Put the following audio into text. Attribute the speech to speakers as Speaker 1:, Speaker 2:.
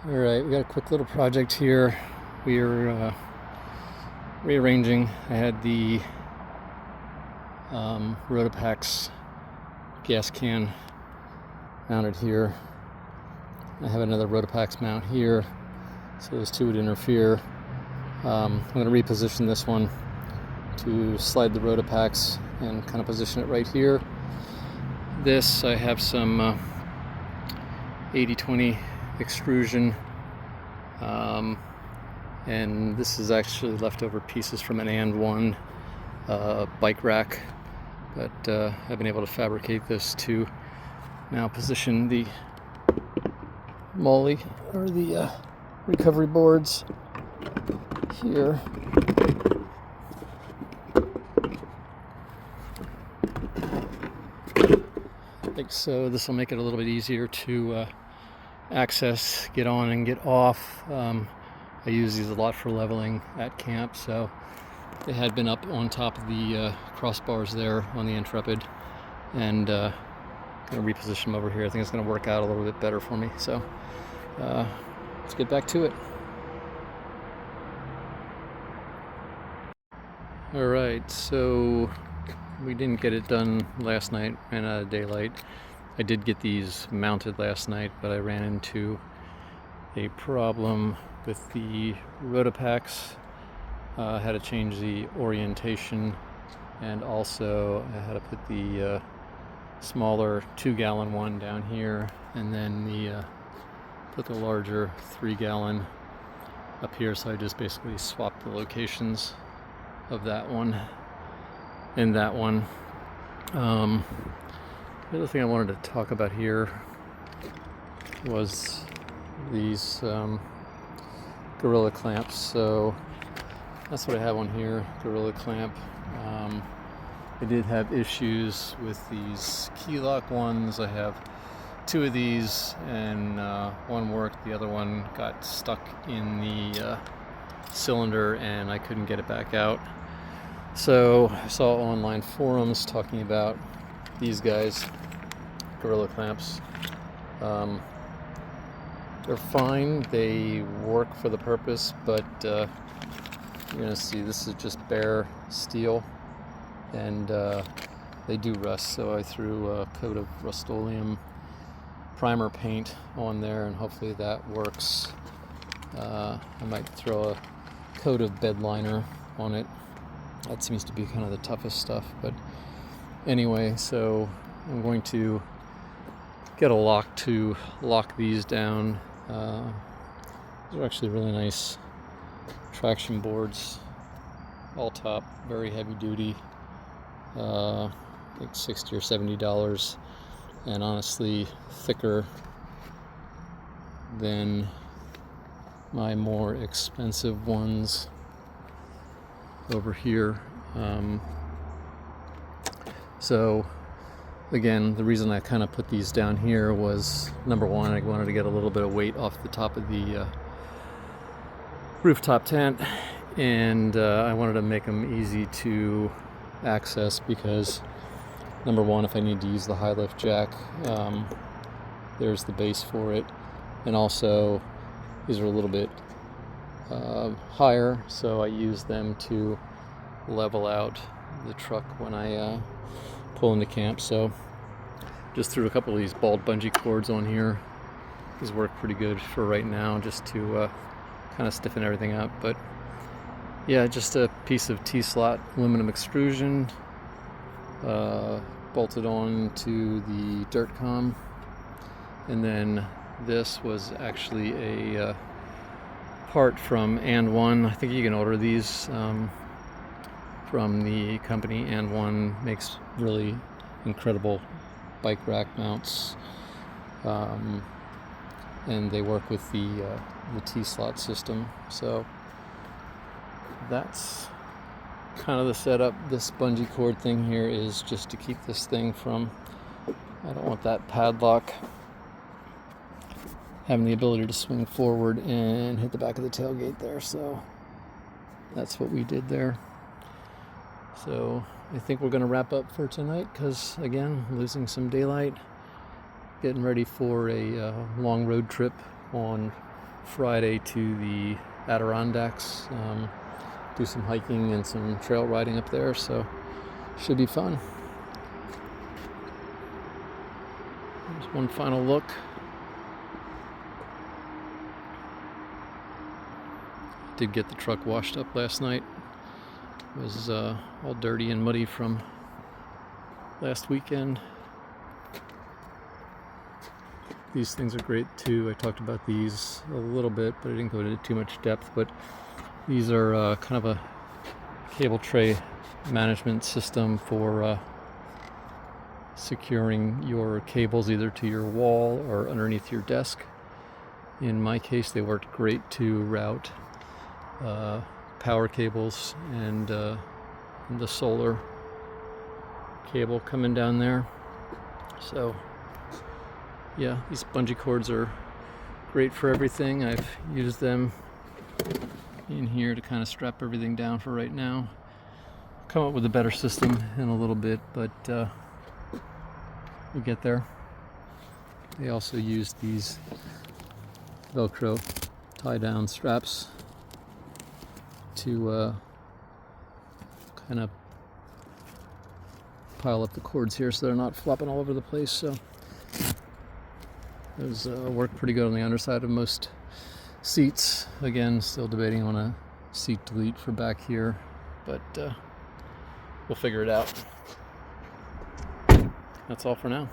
Speaker 1: Alright, we got a quick little project here. We're rearranging. I had the Rotopax gas can mounted here. I have another Rotopax mount here, so those two would interfere. I'm going to reposition this one to slide the Rotopax and kind of position it right here. This, I have some 80/20 extrusion, and this is actually leftover pieces from an and bike rack, but I've been able to fabricate this to now position the molly or the recovery boards here. Like so, this will make it a little bit easier to access, get on and get off. I use these a lot for leveling at camp, so they had been up on top of the crossbars there on the Intrepid, and going to reposition them over here. I think it's going to work out a little bit better for me, so let's get back to it. Alright, so we didn't get it done last night, ran out of daylight. I did get these mounted last night, but I ran into a problem with the Rotopax. I had to change the orientation, and also I had to put the smaller 2-gallon one down here, and then put the larger 3-gallon up here. So I just basically swapped the locations of that one and that one. The other thing I wanted to talk about here was these Gorilla clamps. So that's what I have on here, Gorilla clamp. I did have issues with these key lock ones. I have two of these, and one worked, the other one got stuck in the cylinder and I couldn't get it back out. So I saw online forums talking about these guys, Gorilla clamps. They're fine, they work for the purpose, but you're gonna see this is just bare steel, and they do rust, so I threw a coat of Rust-Oleum primer paint on there, and hopefully that works. I might throw a coat of bed liner on it. That seems to be kind of the toughest stuff, but anyway, so I'm going to get a lock to lock these down. These are actually really nice traction boards, all top, very heavy duty, like $60 or $70, and honestly thicker than my more expensive ones over here. So again, the reason I kind of put these down here was, number one, I wanted to get a little bit of weight off the top of the rooftop tent, and I wanted to make them easy to access because, number one, if I need to use the high lift jack, there's the base for it, and also these are a little bit higher, so I use them to level out the truck when I pull into camp. So just threw a couple of these bald bungee cords on here. These work pretty good for right now, just to kind of stiffen everything up. But yeah, just a piece of T-slot aluminum extrusion bolted on to the Dirtcom, and then this was actually a part from and. I think you can order these from the company. And makes really incredible bike rack mounts, and they work with the T-slot system. So that's kind of the setup. This bungee cord thing here is just to keep this thing from, I don't want that padlock having the ability to swing forward and hit the back of the tailgate there. So that's what we did there. So I think we're going to wrap up for tonight because, again, losing some daylight, getting ready for a long road trip on Friday to the Adirondacks, do some hiking and some trail riding up there, so should be fun. There's one final look. Did get the truck washed up last night. It was all dirty and muddy from last weekend. These things are great too. I talked about these a little bit, but I didn't go into too much depth. But these are kind of a cable tray management system for securing your cables either to your wall or underneath your desk. In my case, they worked great to route power cables and the solar cable coming down there. So yeah, these bungee cords are great for everything. I've used them in here to kind of strap everything down for right now. Come up with a better system in a little bit, but we'll get there. They also use these Velcro tie-down straps to kind of pile up the cords here so they're not flopping all over the place. So those work pretty good on the underside of most seats. Again, still debating on a seat delete for back here, but we'll figure it out. That's all for now.